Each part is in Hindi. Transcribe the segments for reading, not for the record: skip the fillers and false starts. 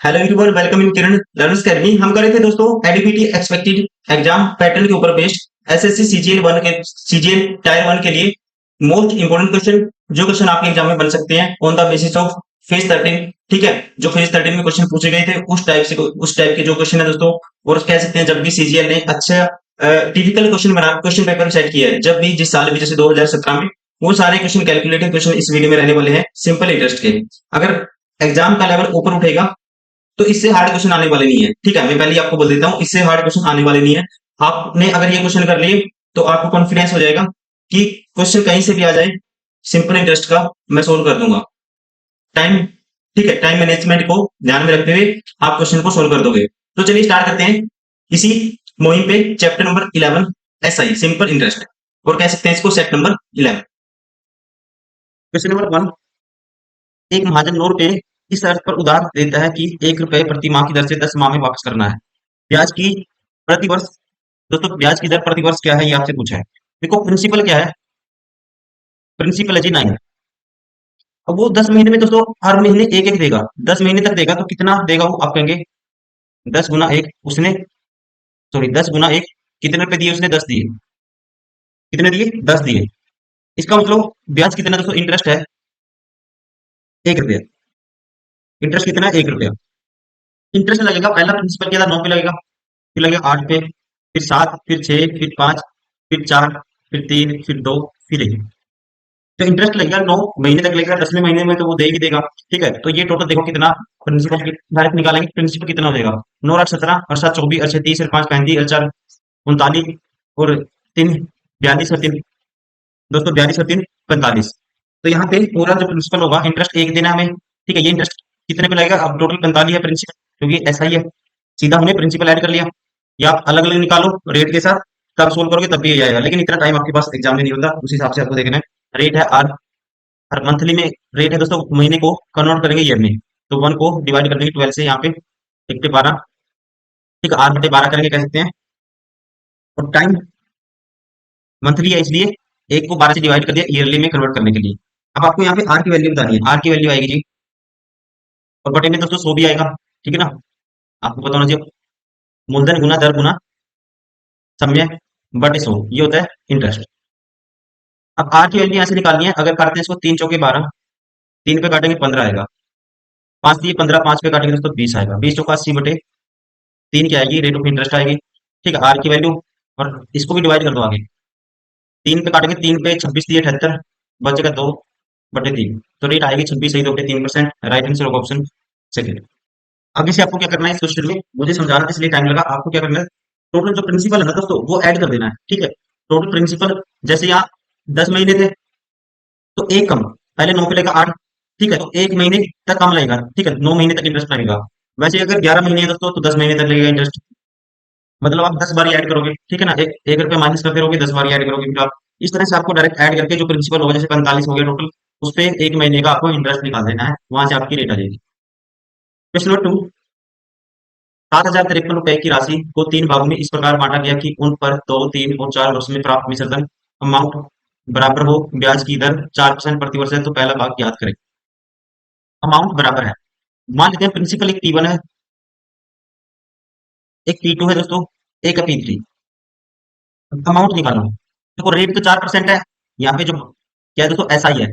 Hello everyone, welcome in Kiran learners academy. हम कर रहे थे दोस्तों एडीपीटी एक्सपेक्टेड एग्जाम पैटर्न के ऊपर बेस्ड एसएससी सीजीएल 1 के सीजीएल टायर 1 के लिए मोस्ट इंपोर्टेंट क्वेश्चन जो क्वेश्चन आपके एग्जाम में बन सकते हैं on the basis of phase 13। ठीक है, जो फेज 13 में क्वेश्चन पूछे गए थे उस टाइप के जो क्वेश्चन है दोस्तों। और कह सकते हैं जब भी सीजीएल ने अच्छा टिपिकल क्वेश्चन पेपर सेट किया है, जब भी जिस साल भी जैसे 2017 में, वो सारे क्वेश्चन कैलकुलेटेड क्वेश्चन इस वीडियो में रहने वाले हैं सिंपल इंटरेस्ट के। अगर एग्जाम का लेवल ऊपर उठेगा तो इससे हार्ड क्वेश्चन आने वाले नहीं है। ठीक है, मैं पहले ही आपको बोल देता हूँ, इससे हार्ड क्वेश्चन आने वाले नहीं है। आपने अगर ये क्वेश्चन कर लिए तो आपको कॉन्फिडेंस हो जाएगा कि क्वेश्चन कहीं से भी आ जाए, सिंपल इंटरेस्ट का मैं सोल्व कर दूंगा। टाइम, ठीक है, टाइम मैनेजमेंट को ध्यान में रखते हुए आप क्वेश्चन को सोल्व कर दोगे। तो चलिए स्टार्ट करते हैं इसी मुहिम पे। Chapter number 11 SI simple interest, और कह सकते हैं इसको सेट नंबर 11। क्वेश्चन नंबर 1, एक महाजन 9 रुपए इस अर्थ पर उधार देता है कि 1 रुपए प्रति माह की दर से 10 माह में वापस करना है। ब्याज की प्रतिवर्ष, दोस्तों ब्याज की दर प्रतिवर्ष क्या है ये आपसे पूछा है। देखो प्रिंसिपल क्या है, प्रिंसिपल है जी 9। अब वो 10 महीने में दोस्तों हर महीने एक एक देगा, 10 महीने तक देगा, तो कितना देगा वो आप कहेंगे 10 गुना 1 उसने, सॉरी 10 गुना 1, कितने रुपए दिए उसने, 10 दिए। कितने दिए, 10 दिए। इसका मतलब ब्याज कितना दोस्तों, इंटरेस्ट है 1 रुपया। इंटरेस्ट कितना है, 1 रुपया। इंटरेस्ट लगेगा, पहला प्रिंसिपल क्या था, 9 पे लगेगा, फिर लगेगा 8 पे, फिर 7, फिर 6, फिर 5, फिर 4, फिर 3, फिर 2, फिर 1। तो इंटरेस्ट लगेगा 9 महीने तक लगेगा, 10वें महीने में तो वो दे ही देगा। ठीक है, तो ये टोटल देखो कितना, प्रिंसिपल डायरेक्ट निकालेंगे, प्रिंसिपल कितना हो जाएगा, 9 8 17 और 7 24 और 6 30 और 5 35 और 4 39 और 3 42 और 3, दोस्तों 42 और 3 45। तो यहाँ पे पूरा जो प्रिंसिपल होगा, इंटरेस्ट एक देना हमें। ठीक है, ये इंटरेस्ट कितने पे लगेगा, अब टोटल 45 है प्रिंसिपल, क्योंकि ऐसा ही है, सीधा हमने प्रिंसिपल ऐड कर लिया। या आप अलग अलग निकालो रेट के साथ, तब सोल्व करोगे तब भी ये आएगा, लेकिन इतना टाइम आपके पास एग्जाम में नहीं होता, उस हिसाब से आपको देखना है। रेट है आर, और मंथली में रेट है दोस्तों, महीने को कन्वर्ट करेंगे ईयर में, तो 1 को डिवाइड कर देंगे 12 से, यहाँ पे 1 पे 12। ठीक है, 8/12 करेंगे कह सकते हैं। और टाइम मंथली है, इसलिए 1 को 12 से डिवाइड कर दिया ईयरली में कन्वर्ट करने के लिए। अब आपको यहाँ पे आर की वैल्यू बतानी है, आर की वैल्यू आएगी जी, और बटे में दोस्तों 100 भी आएगा। ठीक है ना, आपको पता होना चाहिए, मूलधन गुना दर गुना समय बटे 100, ये होता है इंटरेस्ट। अब आर की वैल्यू यहाँ से निकालनी है, अगर काटते हैं इसको 3 चौके 12, 3 पे काटेंगे 15 आएगा, 5 दिए 15, 5 पे काटेंगे दोस्तों 20 आएगा, 20 चौका 80 बटे 3 क्या आएगी, रेट ऑफ इंटरेस्ट आएगी। ठीक है, आर की वैल्यू, और इसको भी डिवाइड कर दो आगे, 3 पे काटेंगे, 3 पे 26 दिए 78, बचेगा 2/3, तो रेट आएगी 26 सही 2/3%। राइट आंसर होगा ऑप्शन सेकंड। आगे से आपको क्या करना है इस क्वेश्चन में, मुझे समझाना था इसलिए टाइम लगा, आपको क्या करना है, टोटल जो प्रिंसिपल है ना दोस्तों वो ऐड कर देना है। ठीक है, टोटल प्रिंसिपल, जैसे यहाँ 10 महीने थे तो एक कम, पहले 9 पे लेगा 8। ठीक है, तो 1 महीने तक कम लगेगा। ठीक है, 9 महीने तक इंटरेस्ट लगेगा। वैसे अगर 11 महीने है दोस्तों तो 10 महीने तक लगेगा इंटरेस्ट, मतलब आप 10 बार ऐड करोगे। ठीक है ना, एक एक रुपया माइनस करते रहोगे, 10 बार ऐड करोगे, फिर आप इस तरह से आपको डायरेक्ट ऐड करके जो प्रिंसिपल होगा, जैसे 45 हो गया टोटल, उस पे 1 महीने का आपको इंटरेस्ट निकाल देना है, वहां से आपकी रेट आ जाएगी। क्वेश्चन नंबर 2, 7,053 रुपए की राशि को 3 भागों में इस प्रकार बांटा गया कि उन पर 2, 3 और 4 वर्ष में प्राप्त मिश्रधन अमाउंट बराबर हो, ब्याज की दर 4% प्रति वर्ष है, तो पहला भाग याद करें। अमाउंट बराबर है, मान लेते हैं प्रिंसिपल एक P1 है, एक P2 है दोस्तों, एक है P3। अमाउंट निकालो, देखो रेट तो 4% है, यहाँ पे जो क्या है दोस्तों SI है,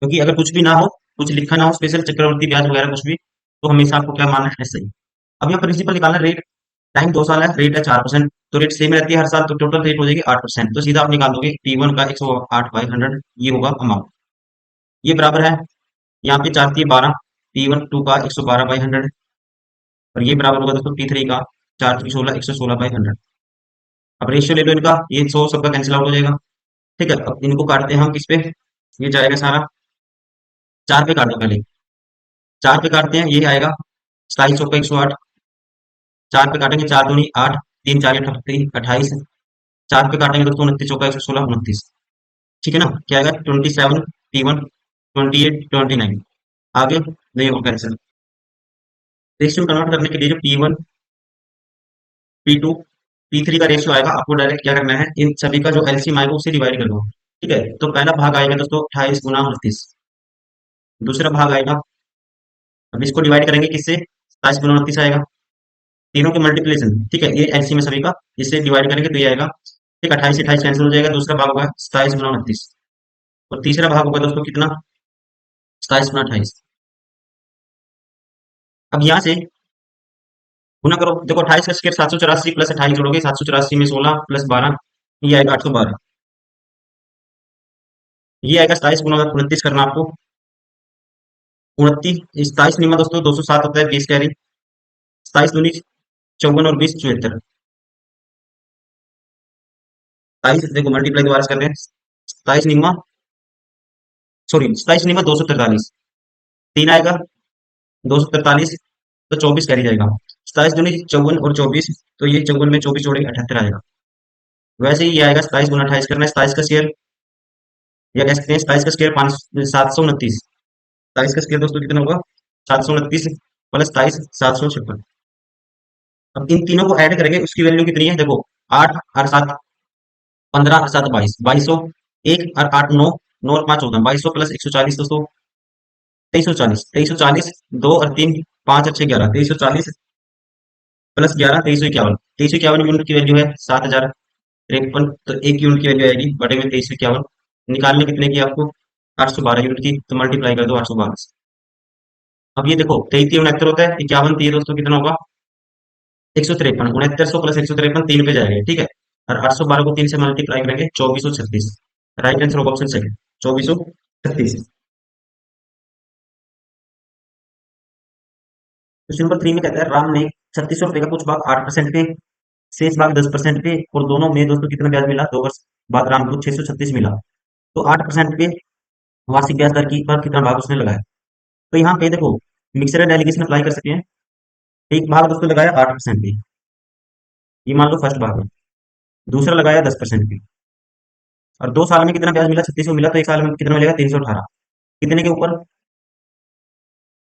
क्योंकि अगर कुछ भी ना हो, कुछ लिखा ना हो स्पेशल चक्रवृद्धि ब्याज वगैरह कुछ भी, तो हमेशा आपको क्या मानना है, SI। अब यहाँ प्रिंसिपल निकालना, रेट टाइम 2 साल है, रेट है 4%, तो रेट सेम रहती है हर साल, तो टोटल रेट हो जाएगी 8%, तो सीधा आप निकाल दोगे P1 का 108/100, ये होगा अमाउंट। ये बराबर है, यहाँ पे 4 3 12, P1 2 का 112/100, और ये बराबर होगा दोस्तों P3 का 4 3 16, 116/100। अब रेशियो ले लो इनका, ये 100 सबका कैंसिल आउट हो जाएगा। ठीक है, अब इनको काटते हैं हम किस पे, ये जाएगा सारा 4 पे काट दो पहले, 4 पे काटते हैं, ये आएगा 27 का 108, 4 पे काटेंगे 4 दूनी 8, 3 4 28, 4 पे काटेंगे दोस्तों 29 चौका 116 29। ठीक है ना, क्या आएगा 27 P1, 28 29, आगे नहीं होगा कैंसिल। रेशियो कन्वर्ट करने के लिए जो P1 P2 P3 का रेशियो आएगा, आपको डायरेक्ट क्या करना है, इन सभी का जो एलसीएम आएगा उससे डिवाइड कर दो। ठीक है, तो पहला भाग आएगा दोस्तों 28 गुना 29, दूसरा भाग आएगा, अब इसको डिवाइड करेंगे किससे, 27 × 29 आएगा। तीनों के मल्टीप्लिकेशन, ठीक है, ये एलसीएम है सभी का। इसे डिवाइड करेंगे तो ये आएगा, ठीक है, 28 कैंसिल हो जाएगा। दूसरा भाग होगा 27 × 29, और तीसरा भाग होगा दोस्तों कितना, 27 × 28। अब यहाँ से गुना करो, देखो 28 का स्क्वायर 784 प्लस 28 जोड़ोगे, 784 में 16 प्लस 12, ये आएगा 812। ये आएगा 27 × 29 करना आपको, 29, 27 दोस्तों 207 होता है, 20 कैरी, 27 दूनी 54 और 20 74। 27 देखो मल्टीप्लाई दोबारा से कर रहे हैं, 27 सॉरी 27 243, 3 आएगा 243, तो 24 कैरी जाएगा। 27 दूनी 54 और 24, तो ये 54 में 24 जोड़ेंगे 78 आएगा। वैसे ही ये आएगा 27 × 28 करना है, 27 का स्क्वायर, या कह सकते हैं 27 का स्क्वायर 729। 27 का स्क्वायर दोस्तों कितना होगा, 729 प्लस 27 756। अब इन तीनों को ऐड करेंगे, उसकी वैल्यू कितनी है देखो, 8 और 7 15 और 7 22, 2200, 1 और 8 9, 9 और 5 14, 2200 प्लस 140 दोस्तों 2340, 2340, 2 और 3 5 और 6 11, 2340 प्लस 11 2351, 2351 यूनिट की वैल्यू है 7053, तो एक यूनिट की वैल्यू आएगी बटे में 2351। निकालने कितने की आपको, 812 यूनिट की, तो मल्टीप्लाई कर दो 812 से। अब ये देखो 23 69 होता है, 51 3 दोस्तों कितना होगा, 153, 6900 प्लस 153 3 पे जाएगा, ठीक है, और 812 को 3 से मल्टीप्लाई करेंगे 2436। राइट आंसर होगा ऑप्शन सेकंड, 2436। क्वेश्चन नंबर 3 में कहता है राम ने 3600 रुपए का कुछ भाग 8% पे, शेष भाग 10% पे, और दोनों में दोस्तों कितना ब्याज मिला, 2 वर्ष बाद राम को 636 मिला। तो 8% पे वार्षिक ब्याज दर की पर कितना भाग उसने लगाया। तो यहाँ पे देखो मिक्सर एंड एलिगेशन अप्लाई कर सकते हैं। एक भाग दोस्तों लगाया 8% पे, ये मान लो फर्स्ट भाग है। दूसरा लगाया 10% पे, और 2 साल में कितना ब्याज मिला, 3600 मिला, तो एक साल में कितना मिलेगा, 318। कितने के ऊपर,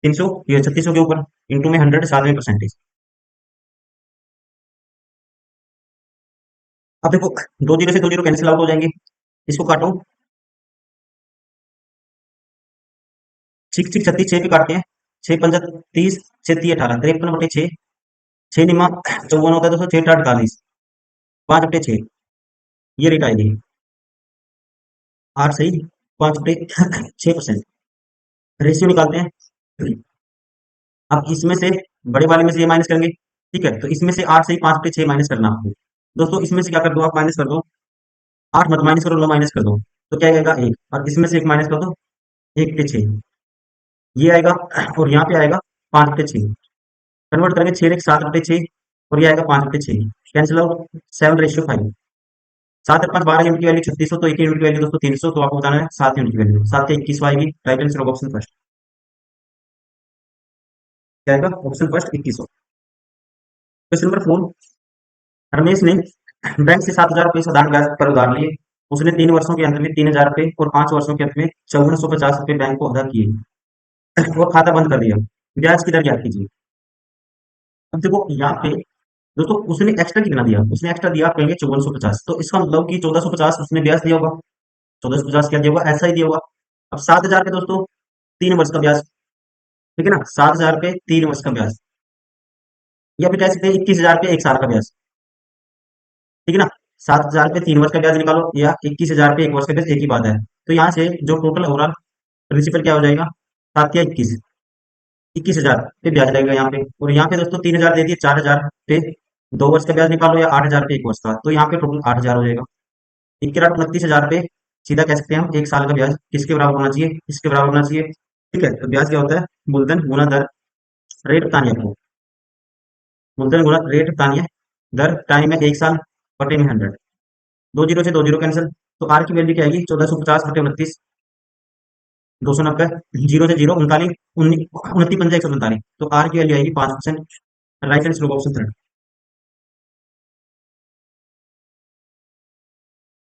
300, ये 3600 के ऊपर, इंटू में 100, साथ में परसेंटेज। अब देखो 2 जीरो से 2 जीरो कैंसिल आउट हो जाएंगे, इसको काटो, 6 6 36 6 पे काटते हैं, 6 5 30, 6 3 18, 53/6, 6 निमा 54 होता है दोस्तों, 6 8 48, 5/6, ये रेट आएगी। 8 सही, 5/6%। रेशियो निकालते हैं। अब इसमें से बड़े वाले में से ये माइनस करेंगे, ठीक है, तो इसमें से 8 से ही 5/6 माइनस करना आपको। दोस्तों इसमें से क्या कर दो, आप माइनस कर दो, 8 मत माइनस करो, 9 माइनस कर दो, तो क्या आएगा 1, और इसमें से 1 माइनस कर दो, 1/6 ये आएगा, और यहाँ पे आएगा 5/6। कन्वर्ट करेंगे 6 7/6, और ये आएगा 5/6, कैंसिल आउट, 7/5। 7 और 5 12 यूनिट की वैल्यू 3600, तो एक यूनिट की वैल्यू दोस्तों 300, तो आपको बताना है 7 यूनिट की वैल्यू, 7 से 21 आएगी। राइट आंसर ऑप्शन फर्स्ट, क्या आएगा option first 2100। Question number 4, Ramesh ने बैंक से 7,000 रुपये साधारण ब्याज पर उधार लिए। उसने 3 वर्षों के अंत में 3,000 रुपये और 5 वर्षों के अंत में 5450 रुपये बैंक को अदा किए और खाता बंद कर दिया। ब्याज की दर ज्ञात कीजिए। अब देखो यहाँ पे दोस्तों उसने एक्स्ट्रा कितना दिया, उसने एक्स्ट्रा दिया, आप कहेंगे 5450, तो इसका मतलब कि 1450 उसने ब्याज दिया होगा। 1450 क्या दिया होगा, ऐसा ही दिया होगा। अब 7,000 पे दोस्तों 3 वर्ष का ब्याज, ठीक है ना, 7,000 पे 3 वर्ष का ब्याज, या फिर कह सकते हैं 21,000 पे 1 साल का ब्याज, ठीक है ना। 7,000 पे 3 वर्ष का ब्याज निकालो, या 21,000 पे 1 वर्ष का ब्याज, एक ही बात है। तो यहाँ से जो टोटल ओवरऑल प्रिंसिपल क्या हो जाएगा, 7 या 21, 21,000 पे ब्याज लगेगा यहाँ पे। और यहाँ पे दोस्तों 3,000 दे दिए, 4,000 पे 2 वर्ष का ब्याज निकालो, या 8,000 पे 1 वर्ष का, तो यहाँ पे टोटल 8,000 हो जाएगा। 21,29,000 पे सीधा कह सकते हैं हम 1 साल का ब्याज किसके बराबर होना चाहिए, इसके बराबर होना चाहिए, ठीक है। तो ब्याज क्या होता है, मूलधन गुना दर, रेट बतानी है आपको, मूलधन गुना रेट बतानी है, दर टाइम है 1 साल, बटे में 100, 2 जीरो से 2 जीरो कैंसिल, तो आर की वैल्यू क्या आएगी, 1450/29, 290, जीरो से जीरो 39, 29 पंजा 145, तो आर की वैल्यू आएगी 5%। राइट आंसर होगा ऑप्शन थर्ड।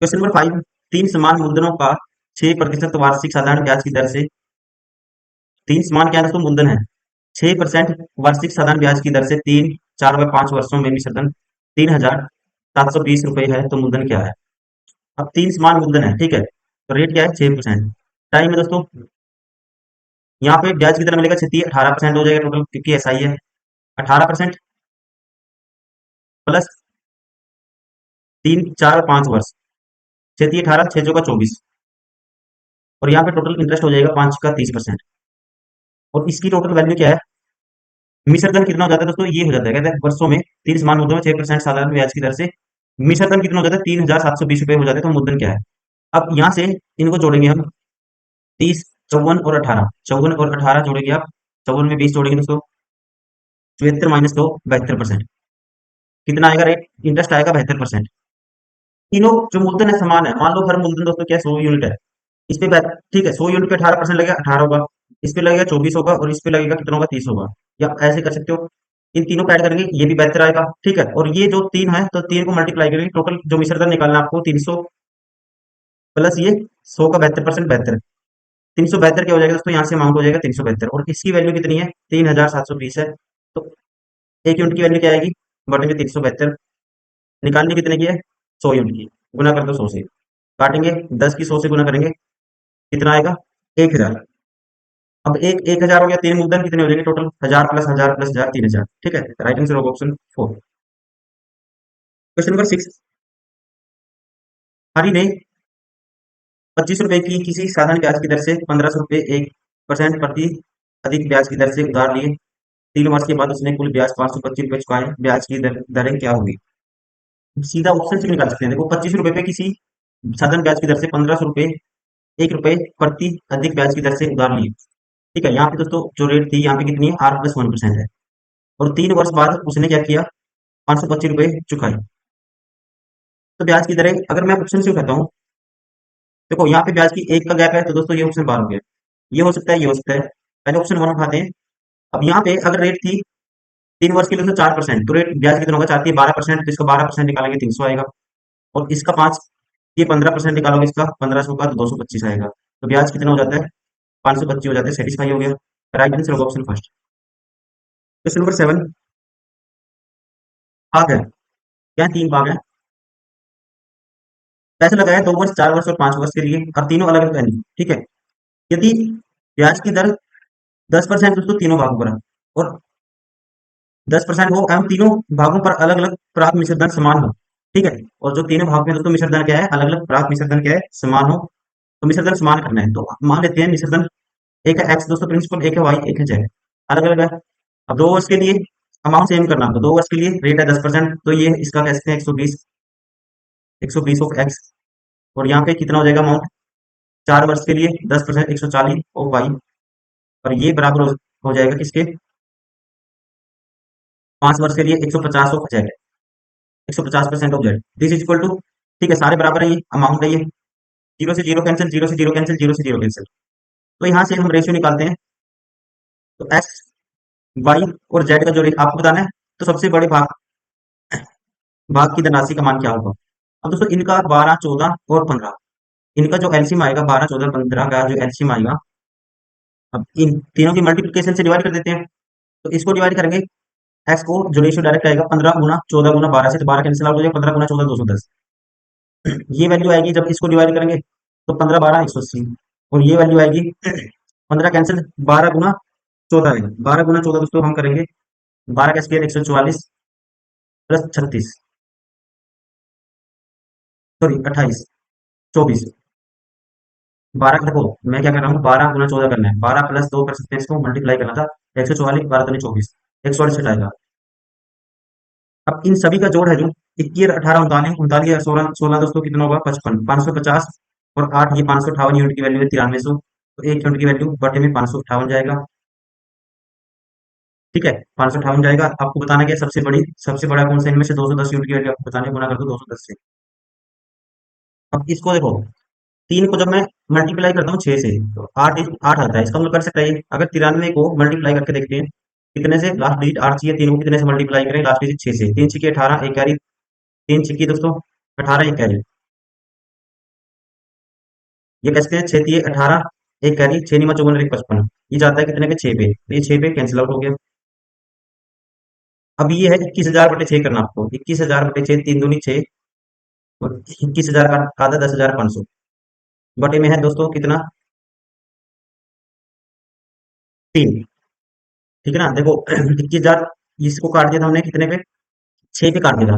क्वेश्चन नंबर 5, 3 समान मूलधनों का 6% वार्षिक साधारण ब्याज की दर से, 3 समान क्या है दोस्तों, मूलधन है, 6% वार्षिक साधारण ब्याज की दर से 3 4 व 5 वर्षों में मिश्रधन 3,720 रुपये है, तो मूलधन क्या है। अब 3 समान मूलधन है, ठीक है, तो रेट क्या है 6%। टाइम है दोस्तों, यहाँ पे ब्याज कितना मिलेगा, 18% हो जाएगा टोटल, क्योंकि ऐसा ही है। 18% प्लस 3 4 5 वर्ष, 6 × 18 6 × 24, और यहाँ पे टोटल इंटरेस्ट हो जाएगा 5 का 30%। और इसकी टोटल वैल्यू क्या है, मिश्रधन कितना हो जाता है दोस्तों, ये हो जाता है, कहते हैं वर्षों में 30 समान मुद्दों में 6% साधारण ब्याज की दर से मिश्रधन कितना हो जाता है, 3,720 रुपए हो जाते हैं। तो मुद्दन क्या है, अब यहाँ से इनको जोड़ेंगे हम, 30 54 और 18, 54 और 18 जोड़ेंगे आप, 54 में 20 जोड़ेंगे दोस्तों, 74 - 2 72%, कितना आएगा रेट, इंटरेस्ट आएगा 72%। तीनों जो मूलधन है समान है, मान लो हर मूलधन दोस्तों क्या 100 यूनिट है, इस पे ठीक है 100 यूनिट पे 18% लगेगा, 18 होगा, इस पे लगेगा 24 होगा, और इस पे लगेगा कितना होगा, 30 होगा। या ऐसे कर सकते हो, इन तीनों को ऐड करेंगे, ये भी 72 आएगा, ठीक है। और ये जो तीन है, तो तीन को मल्टीप्लाई करेंगे, टोटल जो मिश्रधन निकालना है आपको 300 प्लस ये 100 का 72%, 72, 372 क्या हो जाएगा दोस्तों, यहाँ से अमाउंट हो जाएगा 372, और इसकी वैल्यू कितनी है, 3,720 है। तो एक यूनिट की वैल्यू क्या आएगी, बटे में 372, निकालनी कितने की है, 100 यूनिट की, गुना कर दो 100 से, काटेंगे 10 की 100 से गुना करेंगे, कितना आएगा, 1,000। अब एक 1,000 हो गया, तीन मूलधन कितने हो जाएंगे टोटल, 1,000 + 1,000 + 1,000 3,000, ठीक है। राइट आंसर होगा ऑप्शन 4। क्वेश्चन नंबर 6, हरि ने 25 रुपए की किसी साधारण ब्याज की दर से 1,500 रुपए 1% प्रति अधिक ब्याज की दर से उधार लिए, 3 वर्ष के बाद उसने कुल ब्याज 525 रुपए चुकाए, ब्याज की दरें क्या होगी। सीधा ऑप्शन से भी निकाल सकते हैं, देखो 25 रुपए पे किसी साधारण ब्याज की दर से 1,500 रुपए 1 रुपए प्रति अधिक ब्याज की दर से उधार लिए, ठीक है। यहाँ पे दोस्तों जो रेट थी यहाँ पे कितनी है, R+1% है, और 3 वर्ष बाद उसने क्या किया, 525 रुपए चुकाए। तो ब्याज की दरें अगर मैं ऑप्शन से उठाता हूँ, देखो यहाँ पे ब्याज की एक का गैप है, तो दोस्तों ये ऑप्शन बाहर हो गया, ये हो सकता है, ये हो सकता है। पहले ऑप्शन 1 उठाते हैं। अब यहाँ पे अगर रेट थी 3 वर्ष के लिए तो 4%, तो रेट ब्याज कितना होगा, चाहती है 12%, तो इसका 12% निकालेंगे 300 आएगा, और इसका 5, ये 15% निकालोगे, इसका 1500 का, तो 225 आएगा। तो ब्याज कितना हो जाता है, 525 हो जाता है, सेटिस्फाई हो गया। राइट आंसर होगा ऑप्शन फर्स्ट। क्वेश्चन नंबर 7, भाग है, क्या 3 भाग है, पैसे लगाया 2 वर्ष 4 वर्ष और 5 वर्ष के लिए, और तीनों अलग अलग पहले, ठीक है। यदि ब्याज की दर 10% दोस्तों तीनों भागों पर है, और 10% हो एवं तीनों भागों पर अलग अलग प्राप्त मिश्र दर समान हो, ठीक है। और जो तीनों भाग में दोस्तों मिश्र दर क्या है, अलग अलग प्राप्त मिश्र दर क्या है, समान हो, तो मिश्र दर समान करना है। तो मान लेते हैं मिश्र दर एक है एक्स दोस्तों प्रिंसिपल, एक है वाई, एक है जेड, अलग अलग है। अब 2 वर्ष के लिए अमाउंट सेम करना, तो 2 वर्ष के लिए रेट है 10%, तो ये इसका कह सकते हैं 120 ऑफ एक्स, और यहाँ पे कितना हो जाएगा अमाउंट, 4 वर्ष के लिए 10%, 140 ऑफ वाई, और ये बराबर हो जाएगा किसके, 5 वर्ष के लिए 150 of Z, 150% of Z, this is equal to, ठीक है, सारे बराबर है, ये अमाउंट है, ये जीरो से जीरो कैंसिल, जीरो से जीरो कैंसिल, जीरो से जीरो कैंसिल। तो यहाँ से हम रेशियो निकालते हैं, तो एक्स वाई और जेड का जो रेट आपको बताना है, तो सबसे बड़े भाग भाग की धनराशि का मान क्या होगा। अब दोस्तों इनका 12 14 और 15, इनका जो एलसीएम आएगा 12 14 15 का जो एलसीएम आएगा, अब इन तीनों की मल्टीप्लिकेशन से डिवाइड कर देते हैं, तो इसको डिवाइड करेंगे, एक्स को जो रेशियो डायरेक्ट आएगा 15 × 14 × 12 से, तो 12 कैंसिल आउट हो जाएगा, 15 × 14 210, ये वैल्यू आएगी जब इसको डिवाइड करेंगे, तो 15 12 180, और ये वैल्यू आएगी 15 कैंसिल, 12 × 14 आएगा, 12 × 14 दोस्तों हम करेंगे, 12 का स्क्वायर 144 प्लस 36, सॉरी 28 24, 12 देखो मैं क्या कर रहा हूँ, 12 × 14 करना है, 12 + 2 कर सकते हैं, इसको मल्टीप्लाई करना था, 144 12 दूनी 24, 168 आएगा। अब इन सभी का जोड़ है जो 21 18 39 39 16 16 दोस्तों कितना होगा, 55 550, और 8 ये 558 यूनिट की वैल्यू है 9300, तो एक यूनिट की वैल्यू बटे में 558 जाएगा, ठीक है। 558 जाएगा, आपको बताना क्या है, सबसे बड़ा कौन सा इनमें से, 210 यूनिट की वैल्यू आपको बताने, गुना कर दो 210 से। अब इसको देखो, तीन को जब मैं मल्टीप्लाई करता हूँ 6 से, तो 8 8 आता है, इसका मतलब कर सकता है ये। अगर 93 को मल्टीप्लाई करके देखते हैं, कितने से, लास्ट डिजिट 8 चाहिए, तीन को कितने से मल्टीप्लाई करें, लास्ट डिजिट 6 से, 3 छिके 18, एक कैरी, 3 छिके दोस्तों 18, एक कैरी, ये कैसे 6 × 18 एक कैरी, 6 × 9 = 54 55, ये जाता है कितने पे, 6 पे, तो ये 6 पे कैंसिल आउट हो गया। अब ये है 21,000/6 करना आपको, 21,000/6, 3 दूनी 6, और 21,000 का आधा 10,500, बटे में है दोस्तों कितना, 3, ठीक है ना। देखो 21,000 इसको काट दिया था हमने कितने पे, 6 पे काट दिया था।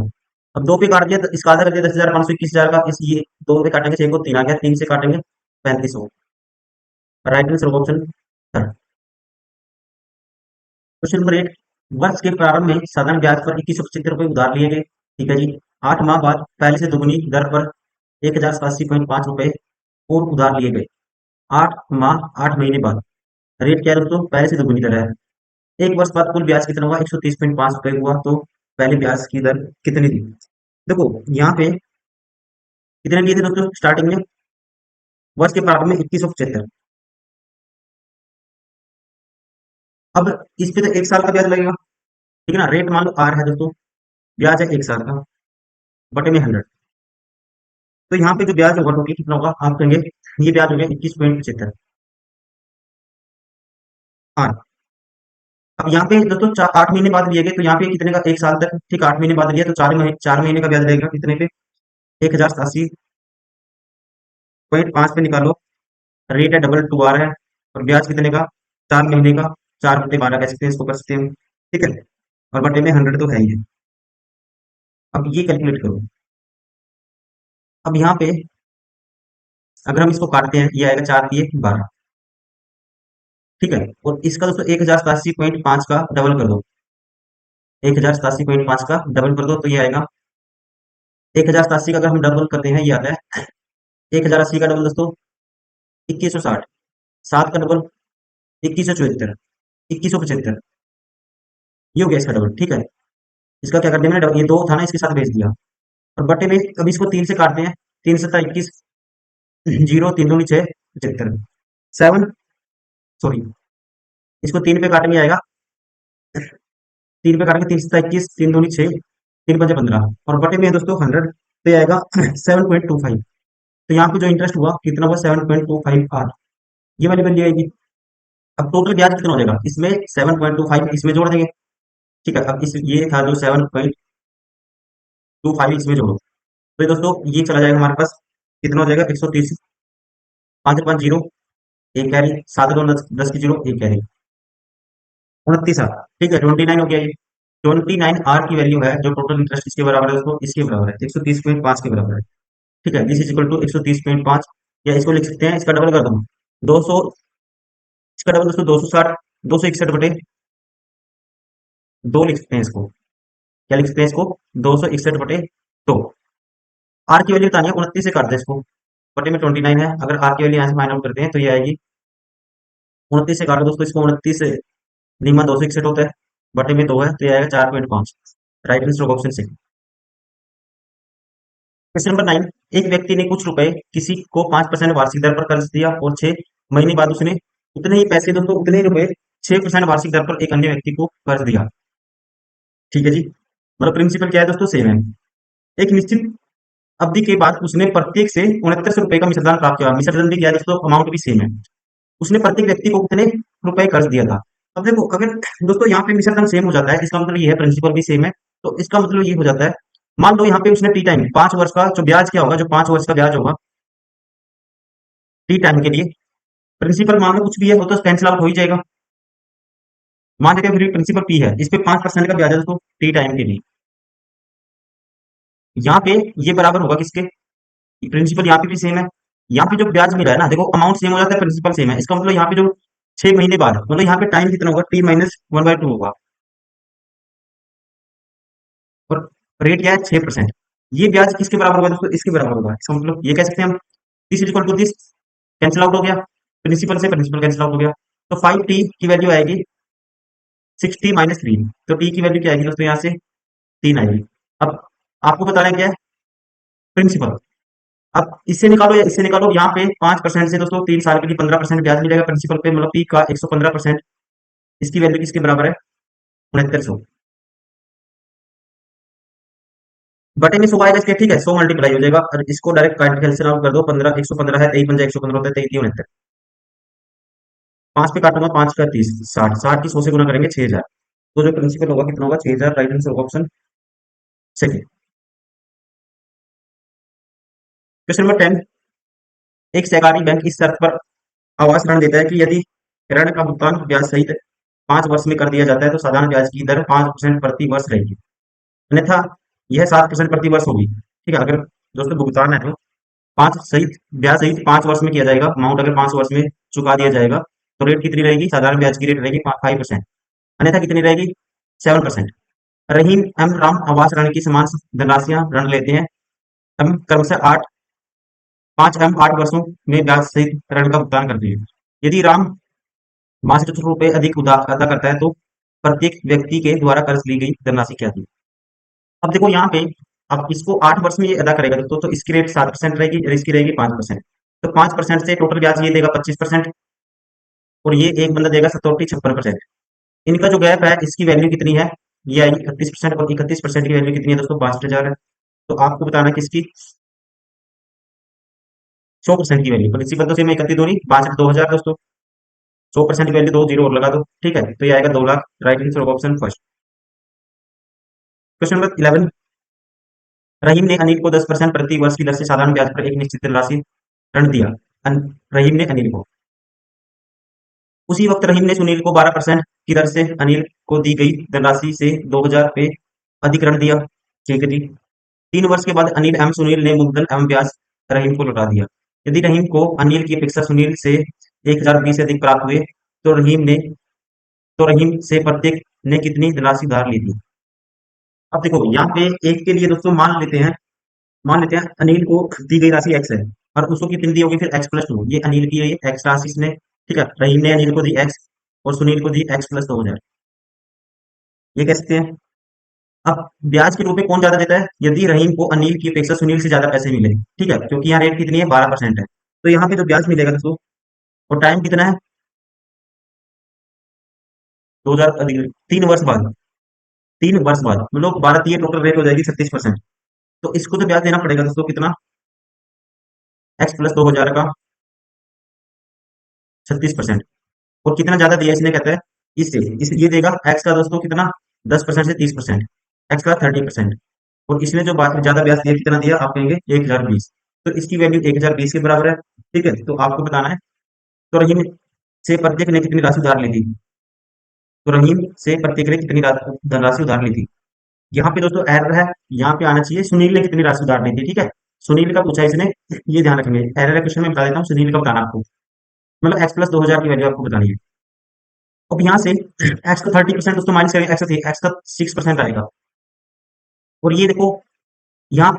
अब 2 पे काट दिया तो इसका आधा कर दिया 10,500 21,000 का, इस ये 2 पे काटेंगे 6 को 3 आ गया, 3 से काटेंगे 3500। Right answer option third. Question number 8, वर्ष के प्रारंभ में साधारण ब्याज पर 2175 रुपए उधार लिए गए। ठीक है जी। 8 माह बाद पहले से दुगुनी दर पर 1,087.5 रुपए और उधार लिए गए। 8 माह 8 महीने बाद रेट क्या है दोस्तों, पहले से दुगुनी दर है। एक वर्ष बाद कुल ब्याज कितना हुआ, 130.5 रुपए हुआ। तो पहले ब्याज की दर कितनी थी, देखो यहाँ पे कितने लिए थे दोस्तों स्टार्टिंग में, वर्ष के प्रारंभ में 2175। अब इस पे तो 1 साल का ब्याज लगेगा, ठीक है ना। रेट मान लो आर है दोस्तों, ब्याज है 1 साल का, बटे में 100। तो यहाँ पे जो ब्याज होगा टोटल कितना होगा, आप कहेंगे ये ब्याज हो गया 21.75 आर। अब यहाँ पे दोस्तों 8 महीने बाद लिए गए, तो यहाँ पे कितने का, 1 साल तक, ठीक 8 महीने बाद लिया तो 4 महीने का ब्याज लगेगा कितने पे, 1,087.5 पे निकालो। रेट है डबल टू आर है, और ब्याज कितने का, 4 महीने का, 4/12 कह सकते हैं, इसको कर सकते हैं, ठीक है। और बटे में 100 तो है ही है। अब ये कैलकुलेट करो। अब यहाँ पे अगर हम इसको काटते हैं, ये आएगा 4×3=12, ठीक है। और इसका दोस्तों 1,087.5 का डबल कर दो, 1,087.5 का डबल कर दो तो ये आएगा 1,087 का, अगर हम डबल करते हैं ये आता है 1,080 का डबल दोस्तों 2,160, 7 का डबल 2,174, 2,175, ये हो गया इसका डबल, ठीक है। इसका क्या कर दिया मैंने, ये 2 था ना, इसके साथ भेज दिया। और बटे में अब इसको 3 से काटते हैं, 3×7=21, 0 3 दूनी 6 75, 7 सॉरी, इसको 3 पे काटेंगे आएगा, 3 पे काटेंगे, 3×7=21, 3 दूनी 6, 3×5=15, और बटे में है दोस्तों 100 पे आएगा 7.25। तो यहाँ पे जो इंटरेस्ट हुआ कितना हुआ, 7.25 आर, ये वाली वैल्यू आएगी। अब टोटल ब्याज कितना हो जाएगा, इसमें 7.25 इसमें जोड़ देंगे, ठीक है। अब इस ये था जो 7.25 इसमें जोड़ो, तो ये दोस्तों ये चला जाएगा हमारे पास, कितना हो जाएगा, 130, 5×5 0, एक कैरी, 7×2 10 की 0 एक कैरी, 29 आर, ठीक है। 29 हो गया ये, 29 आर की वैल्यू है, जो टोटल इंटरेस्ट इसके बराबर है दोस्तों, इसके बराबर है 130.5 के बराबर है, ठीक है। दिस इज इक्वल टू 130.5, या इसको लिख सकते हैं, इसका डबल कर दो 200, इसका डबल दोस्तों 260, 261/2 लिख सकते हैं इसको, क्या लिख सकते हैं इसको, 261/2। आर की वैल्यू बतानी है, 29 से काट दे इसको, बटे में 29 है, अगर आर की वैल्यू यहाँ से फाइंड आउट करते हैं तो ये आएगी 29 से काटो दोस्तों इसको, 29 से रीमा 261 होता है, बटे में 2 है तो ये आएगा 4.5। राइट आंसर ऑप्शन से। क्वेश्चन नंबर 9, एक व्यक्ति ने कुछ रुपए किसी को 5% वार्षिक दर पर कर्ज दिया, और 6 महीने बाद उसने उतने ही पैसे दोस्तों, उतने ही रुपए 6% वार्षिक दर पर एक अन्य व्यक्ति को कर्ज दिया, ठीक है जी। मतलब प्रिंसिपल क्या है दोस्तों, सेम है। एक निश्चित अवधि के बाद उसने प्रत्येक से 6900 रुपए का मिश्रदान प्राप्त किया, मिश्रधन भी किया दोस्तों, अमाउंट भी सेम है। उसने प्रत्येक व्यक्ति को कितने रुपए कर्ज दिया था। अब देखो अगर दोस्तों यहाँ पे मिश्रधन सेम हो जाता है, इसका मतलब ये है प्रिंसिपल भी सेम है, तो इसका मतलब ये हो जाता है, मान लो यहाँ पे उसने टी टाइम 5 वर्ष का जो ब्याज क्या होगा, जो 5 वर्ष का ब्याज होगा टी टाइम के लिए, प्रिंसिपल मान लो कुछ भी है वो तो कैंसिल आउट हो ही जाएगा। मान लेते हैं फिर प्रिंसिपल पी है, इस पे 5% का ब्याज है दोस्तों टी टाइम के लिए, यहाँ पे ये बराबर होगा किसके, प्रिंसिपल यहाँ पे भी सेम है। यहाँ पे जो ब्याज मिला है ना, देखो अमाउंट सेम हो जाता है, प्रिंसिपल सेम है, इसका मतलब यहाँ पे जो 6 महीने बाद, मतलब यहाँ पे टाइम कितना होगा, t-1/2 होगा, और रेट क्या है 6%। ये ब्याज किसके बराबर होगा दोस्तों, इसके बराबर होगा, इसका मतलब ये कह सकते हैं हम, this is equal to this, cancel out हो गया, प्रिंसिपल से प्रिंसिपल कैंसिल आउट हो गया, तो 5t की वैल्यू आएगी 60 - 3, तो t की वैल्यू क्या आएगी दोस्तों, यहाँ से 3 आएगी। अब आपको बताना क्या है, प्रिंसिपल। अब इससे निकालो या इससे निकालो, यहाँ पे 5% से दोस्तों 3 साल के लिए 15% ब्याज मिलेगा प्रिंसिपल पे, मतलब पी का 115%, इसकी वैल्यू किसके बराबर है, 6900, बटे में 100 आएगा इसके, ठीक है। 100 मल्टीप्लाई हो जाएगा, और इसको डायरेक्ट कैंसिल आउट कर दो, 15 115 है, 23 पंजा 115 होता है, 23 69, 5 पे काटूंगा, 5 का 30, 60, 60 की 100 से गुना करेंगे 6000, तो जो प्रिंसिपल होगा कितना होगा, 6000। Right answer option second. Question number 10, एक सहकारी बैंक इस शर्त पर आवास ऋण देता है कि यदि ऋण का भुगतान ब्याज सहित 5 वर्ष में कर दिया जाता है तो साधारण ब्याज की दर 5% प्रति वर्ष रहेगी, अन्यथा यह 7% प्रति वर्ष होगी। ठीक है, अगर दोस्तों भुगतान है तो पांच सहित ब्याज सहित 5 वर्ष में किया जाएगा, अमाउंट अगर 5 वर्ष में चुका दिया जाएगा तो रेट कितनी रहेगी, साधारण ब्याज की रेट रहेगी 5%, अन्यथा कितनी रहेगी 7%। रहीम एम राम आवास ऋण की समान धनराशियां ऋण लेते हैं, एम क्रमशः 8 वर्षों में ब्याज सहित ऋण का भुगतान करते हैं। यदि राम मासिक रुपए अधिक अदा करता है तो प्रत्येक व्यक्ति के द्वारा कर्ज ली गई धनराशि क्या थी। अब देखो यहाँ पे, अब इसको 8 वर्ष में ये अदा करेगा दोस्तों, तो इसकी रेट 7% रहेगी और इसकी रहेगी 5%। तो 5% से टोटल ब्याज ये देगा 25%, और ये एक बंदा देगा 57-56%। इनका जो गैप है इसकी वैल्यू कितनी है, ये आएगी 31%, और 31% की वैल्यू कितनी है दोस्तों, 62,000 है। तो आपको बताना कि इसकी 100% की वैल्यू, प्रिंसिपल तो सेम 31 दूनी 62,000 दोस्तों, 100% की वैल्यू 2 जीरो और लगा दो। ठीक है, तो ये आएगा 2 lakh, right answer option first. Question number 11, रहीम ने अनिल को 10% प्रति वर्ष की दर से साधारण ब्याज पर एक निश्चित राशि ऋण दिया। रहीम ने अनिल को, उसी वक्त रहीम ने सुनील को 12% की दर से अनिल को दी गई धनराशि से 2,000 रुपये अधिक ऋण दिया। ठीक है जी। 3 वर्ष के बाद अनिल एवं सुनील ने मूलधन एवं ब्याज रहीम को लौटा दिया। यदि रहीम को अनिल की अपेक्षा सुनील से 1,020 से अधिक प्राप्त हुए तो रहीम से प्रत्येक ने कितनी धनराशि उधार ली थी। अब देखो यहाँ पे एक के लिए दोस्तों मान लेते हैं अनिल को दी गई राशि एक्स है, और उसको कितनी दी होगी फिर x+2, ये अनिल की है, ये एक्स राशि इसने, ठीक है, रहीम ने अनिल को दी एक्स और सुनील को दी x+2,000, ये कह सकते हैं। अब ब्याज के रूप में कौन ज्यादा देता है, यदि रहीम को अनिल की अपेक्षा सुनील से ज्यादा पैसे मिले, ठीक है, क्योंकि यहाँ रेट कितनी है 12% है, तो यहाँ पे जो ब्याज मिलेगा दोस्तों, और टाइम कितना है 2000, 3 वर्ष बाद, 3 वर्ष बाद मतलब 12 टोटल रेट हो जाएगी 36%। तो इसको तो ब्याज देना पड़ेगा दोस्तों, कितना, x+2,000 का 36%, और कितना ज्यादा दिया इसने, कहता है ये देगा x का दोस्तों कितना, 10% से 30%, x का 30%, और इसने जो बात ज्यादा ब्याज दिया कितना दिया, आप कहेंगे 1,020, तो इसकी वैल्यू 1,020 के बराबर है। ठीक है, तो आपको बताना है, तो रहीम से प्रत्येक ने कितनी राशि उधार ली थी, तो रहीम से प्रत्येक ने कितनी धनराशि उधार ली थी। यहाँ पे दोस्तों एरर है, यहाँ पे आना चाहिए सुनील ने कितनी राशि उधार ली थी। ठीक है, सुनील का पूछा इसने, ये ध्यान रखेंगे, एरर है क्वेश्चन में बता देता हूँ, सुनील का बताना आपको, मतलब x+2,000 की वैल्यू आपको बतानी है। अब यहाँ से x का 30% दोस्तों माइनस करेंगे, x का 6% आएगा, और ये देखो यहाँ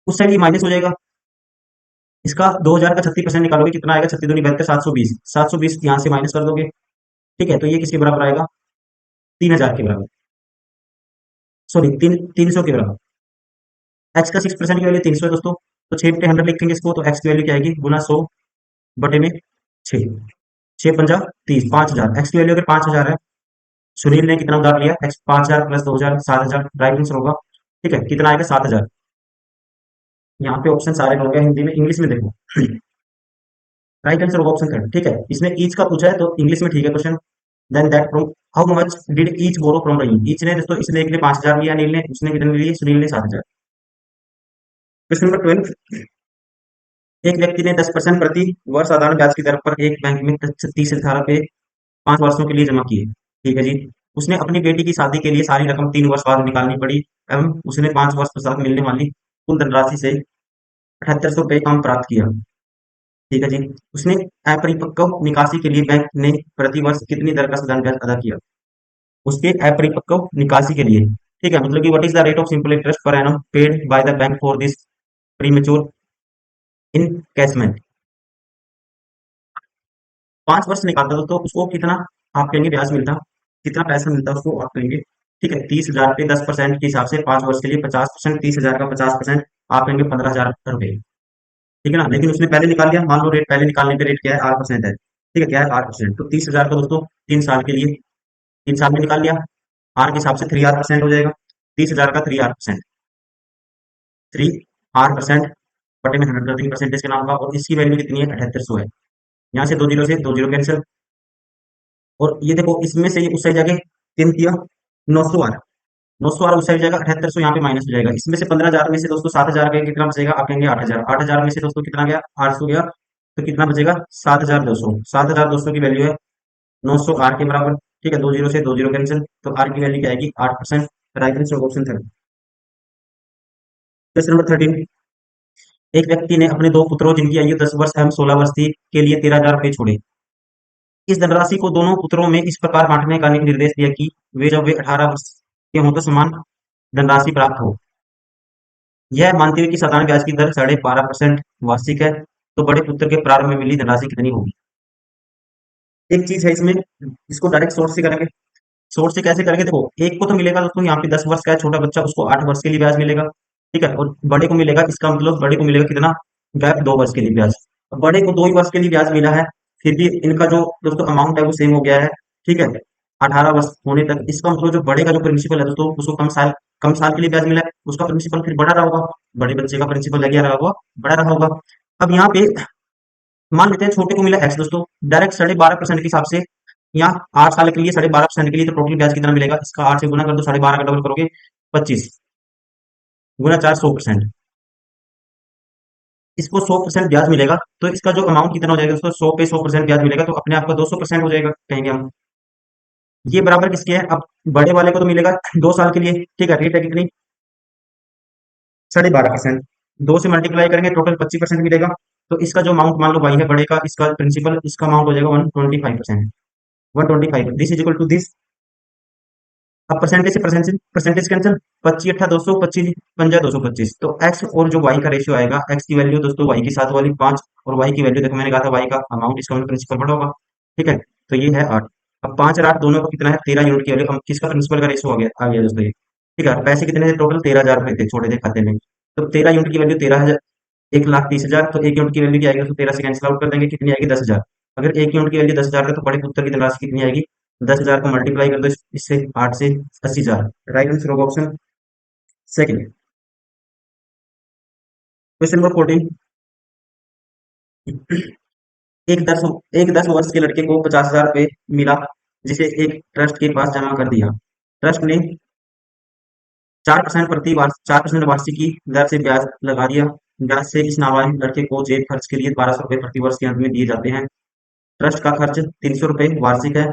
उस साइड ये माइनस हो जाएगा, इसका 2,000 का 36% निकालोगे कितना आएगा, 36 दूनी 72, 720, 720 यहाँ से माइनस कर दोगे। ठीक है, तो ये किसके बराबर आएगा, 3,000 के बराबर, सॉरी 300 के बराबर। x का 6% की वैल्यू 300 है दोस्तों, तो 6 × 100 लिखेंगे इसको, तो x की वैल्यू क्या आएगी, गुना 100/6, 6×5 = 30, 5,000, x की वैल्यू अगर 5,000 है, सुनील ने कितना उधार लिया, x 5,000 + 2,000 7,000, राइट आंसर होगा। ठीक है, कितना आएगा 7,000। यहाँ पे ऑप्शन सारे होंगे हिंदी में, इंग्लिश में देखो, राइट आंसर होगा ऑप्शन थर्ड। ठीक है, इसमें ईच का पूछा है तो इंग्लिश में ठीक है question. Then that from how much did each borrow from Rahim, each ने दोस्तों इसने एक ने 5,000 लिया, अनिल ने, उसने कितने लिए, सुनील ने 7,000। क्वेश्चन नंबर 12, एक व्यक्ति ने 10% प्रति वर्ष साधारण ब्याज की दर पर एक बैंक में 30,000 रुपये 5 वर्षों के लिए जमा किए। ठीक है जी, उसने अपनी बेटी की शादी के लिए सारी रकम 3 वर्ष बाद निकालनी पड़ी एवं उसने 5 वर्ष पश्चात मिलने वाली कुल धनराशि से 7,800 रुपये कम प्राप्त किया। ठीक है जी, उसने अपरिपक्व निकासी के लिए बैंक ने प्रति वर्ष कितनी दर का साधारण ब्याज अदा किया, उसके अपरिपक्व निकासी के लिए। ठीक है, मतलब कि what is the rate of simple interest per annum paid by the bank for this premature encashment. 5 वर्ष निकालता था तो उसको कितना, आप कहेंगे ब्याज मिलता, कितना पैसा मिलता उसको, आप कहेंगे ठीक है 30,000 पे 10% के हिसाब से 5 वर्ष के लिए 50%, 30,000 का 50%, आप कहेंगे 15,000 रुपये। ठीक है ना, लेकिन उसने पहले निकाल लिया, मान लो रेट पहले निकालने पे रेट क्या है 8% है, ठीक है, क्या है 8%, तो 30,000 का दोस्तों 3 साल के लिए, 3 साल में निकाल लिया, आर के हिसाब से 3R% हो जाएगा, 30,000 का 3R%, 3R% बटे में 100 कर देंगे परसेंटेज के नाम का, और इसकी वैल्यू कितनी है 7,800 है। यहाँ से 2 जीरो से 2 जीरो कैंसिल, और ये देखो इसमें से ये उस साइड जाके 3 किया 900 आर, 900 आर उस साइड जाएगा, 7,800 यहाँ पे माइनस हो जाएगा, इसमें से 15,000 में से दोस्तों 7,000 गया, कितना बचेगा, आप कहेंगे 8,000, 8,000 में से दोस्तों कितना गया 800 गया, तो कितना बचेगा 7,200, 7,200 की वैल्यू है 900 आर के बराबर। ठीक है, दो जीरो से दो जीरो कैंसिल, तो आर की वैल्यू क्या आएगी 8%। Right answer option third. Question number 13। एक व्यक्ति ने अपने दो पुत्रों जिनकी आयु 10 वर्ष एवं 16 वर्ष थी के लिए 13,000 रुपये छोड़े। इस धनराशि को दोनों पुत्रों में इस प्रकार बांटने का निर्देश दिया कि वे जब वे 18 वर्ष के हों तो समान धनराशि प्राप्त हो। यह मानते हुए कि साधारण ब्याज की दर 12.5% वार्षिक है, तो बड़े पुत्र के प्रारंभ में मिली धनराशि कितनी होगी। एक चीज है इसमें, इसको डायरेक्ट सोर्स से करेंगे। सोर्स से कैसे करेंगे, देखो एक को तो मिलेगा दोस्तों यहाँ पे 10 वर्ष का है छोटा बच्चा, उसको 8 वर्ष के लिए ब्याज मिलेगा। ठीक है, और बड़े को मिलेगा, इसका मतलब बड़े को मिलेगा कितना, गैप 2 वर्ष के लिए ब्याज। अब बड़े को 2 ही वर्ष के लिए ब्याज मिला है, फिर भी इनका जो दोस्तों अमाउंट है वो सेम हो गया है। ठीक है, 18 वर्ष होने तक, इसका मतलब जो बड़े का जो प्रिंसिपल है दोस्तों उसको कम साल के लिए ब्याज मिला है, उसका प्रिंसिपल फिर बड़ा रहा होगा। बड़े बच्चे का प्रिंसिपल लग गया रहा होगा, बड़ा रहा होगा। अब यहाँ पे मान लेते हैं छोटे को मिला एक्स दोस्तों, डायरेक्ट 12.5% के हिसाब से यहाँ 8 साल के लिए 12.5% के लिए, तो टोटल ब्याज कितना मिलेगा, इसका 8 से गुना कर दो, 12.5 का डबल करोगे 25 गुना 4 100%। इसको 100% ब्याज मिलेगा, तो इसका जो अमाउंट कितना हो जाएगा दोस्तों, 100 पे 100% ब्याज मिलेगा, तो अपने आप का 200% हो जाएगा कहेंगे हम। ये बराबर किसके है, अब बड़े वाले को तो मिलेगा 2 साल के लिए। ठीक है, रेट है कितनी, 12.5%। 2 से मल्टीप्लाई करेंगे टोटल 25% मिलेगा, तो इसका जो अमाउंट मान लो भाई है बड़े का, इसका प्रिंसिपल, इसका अमाउंट हो जाएगा 125%। 125 this is equal to this. अब परसेंटेज से परसेंटेज कैंसिल, 25 अट्ठा 200, 25 पंजा 225, तो एक्स और जो वाई का रेशियो आएगा, एक्स की वैल्यू दोस्तों वाई की साथ वाली 5, और वाई की वैल्यू देखो मैंने कहा था वाई का अमाउंट, इसका मतलब प्रिंसिपल बड़ा होगा। ठीक है, तो ये है 8। अब 5 और 8 दोनों का कितना है, 13 यूनिट की वैल्यू, अब किसका प्रिंसिपल का रेशियो आ गया दोस्तों ये। ठीक है, पैसे कितने थे टोटल, 13,000 रुपए थे छोटे थे खाते में, तो 13 यूनिट की वैल्यू 13,000, 1,30,000, तो एक यूनिट की वैल्यू क्या आएगी, तो 13 से कैंसिल आउट कर देंगे, कितनी आएगी 10,000। अगर एक यूनिट की वैल्यू 10,000 है तो बड़े पुत्र की धनराशि कितनी आएगी, 10,000 को मल्टीप्लाई कर दो इससे 8 से 80,000। राइट आंसर होगा ऑप्शन सेकंड। Question number 14। एक दस वर्ष के लड़के को 50,000 रुपये मिला, जिसे एक ट्रस्ट के पास जमा कर दिया। ट्रस्ट ने 4% वार्षिक की दर से ब्याज लगा दिया। ब्याज से इस नाबालिग लड़के को जेब खर्च के लिए 1,200 रुपये प्रति वर्ष के अंत में दिए जाते हैं। ट्रस्ट का खर्च 300 रुपये वार्षिक है।